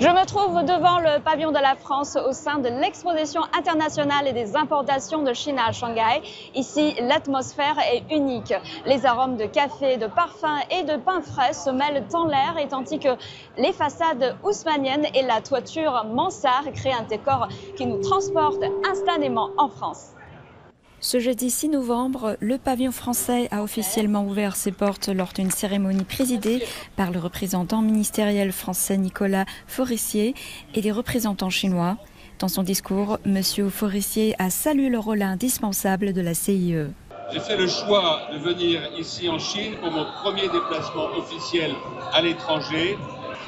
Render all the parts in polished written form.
Je me trouve devant le pavillon de la France au sein de l'exposition internationale et des importations de Chine à Shanghai. Ici, l'atmosphère est unique. Les arômes de café, de parfum et de pain frais se mêlent dans l'air, et tandis que les façades haussmanniennes et la toiture mansarde créent un décor qui nous transporte instantanément en France. Ce jeudi 6 novembre, le pavillon français a officiellement ouvert ses portes lors d'une cérémonie présidée par le représentant ministériel français Nicolas Forissier et des représentants chinois. Dans son discours, M. Forissier a salué le rôle indispensable de la CIE. J'ai fait le choix de venir ici en Chine pour mon premier déplacement officiel à l'étranger.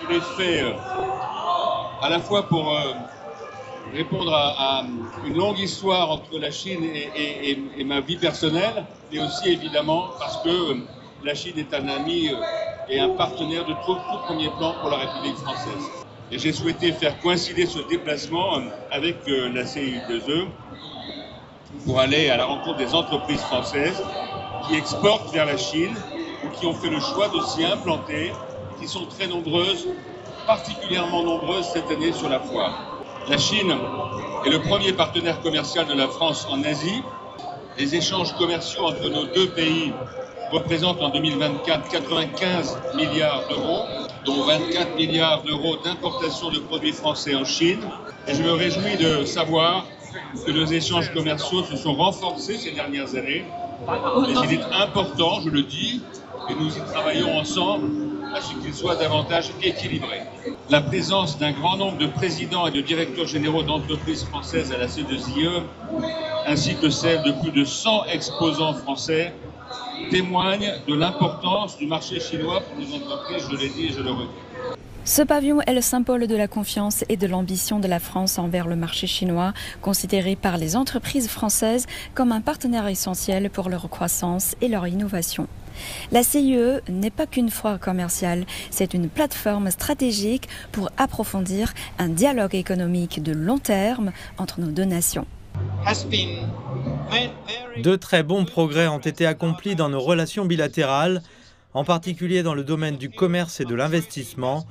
Je l'ai fait à la fois pour répondre à une longue histoire entre la Chine et ma vie personnelle, mais aussi évidemment parce que la Chine est un ami et un partenaire de tout premier plan pour la République française. Et j'ai souhaité faire coïncider ce déplacement avec la CIE2E pour aller à la rencontre des entreprises françaises qui exportent vers la Chine ou qui ont fait le choix de s'y implanter, qui sont très nombreuses, particulièrement nombreuses cette année sur la foire. La Chine est le premier partenaire commercial de la France en Asie. Les échanges commerciaux entre nos deux pays représentent en 2024 95 milliards d'euros, dont 24 milliards d'euros d'importation de produits français en Chine. Et je me réjouis de savoir que nos échanges commerciaux se sont renforcés ces dernières années. Mais il est important, je le dis, et nous y travaillons ensemble, à ce qu'il soit davantage équilibré. La présence d'un grand nombre de présidents et de directeurs généraux d'entreprises françaises à la C2IE, ainsi que celle de plus de 100 exposants français, témoigne de l'importance du marché chinois pour les entreprises, je l'ai dit et je le redis. Ce pavillon est le symbole de la confiance et de l'ambition de la France envers le marché chinois, considéré par les entreprises françaises comme un partenaire essentiel pour leur croissance et leur innovation. La CIE n'est pas qu'une foire commerciale, c'est une plateforme stratégique pour approfondir un dialogue économique de long terme entre nos deux nations. De très bons progrès ont été accomplis dans nos relations bilatérales, en particulier dans le domaine du commerce et de l'investissement,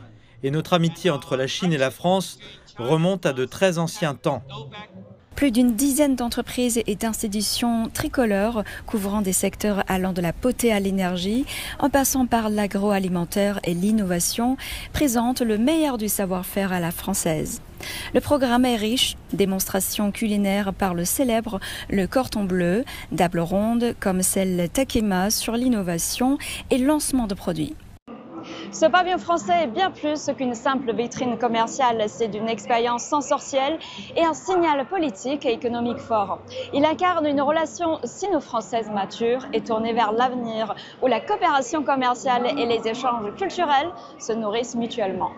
et notre amitié entre la Chine et la France remonte à de très anciens temps. Plus d'une dizaine d'entreprises et d'institutions tricolores couvrant des secteurs allant de la potée à l'énergie, en passant par l'agroalimentaire et l'innovation, présentent le meilleur du savoir-faire à la française. Le programme est riche, démonstrations culinaires par le célèbre Le Cordon Bleu, tables rondes comme celle Takema sur l'innovation et le lancement de produits. Ce pavillon français est bien plus qu'une simple vitrine commerciale, c'est une expérience sensorielle et un signal politique et économique fort. Il incarne une relation sino-française mature et tournée vers l'avenir, où la coopération commerciale et les échanges culturels se nourrissent mutuellement.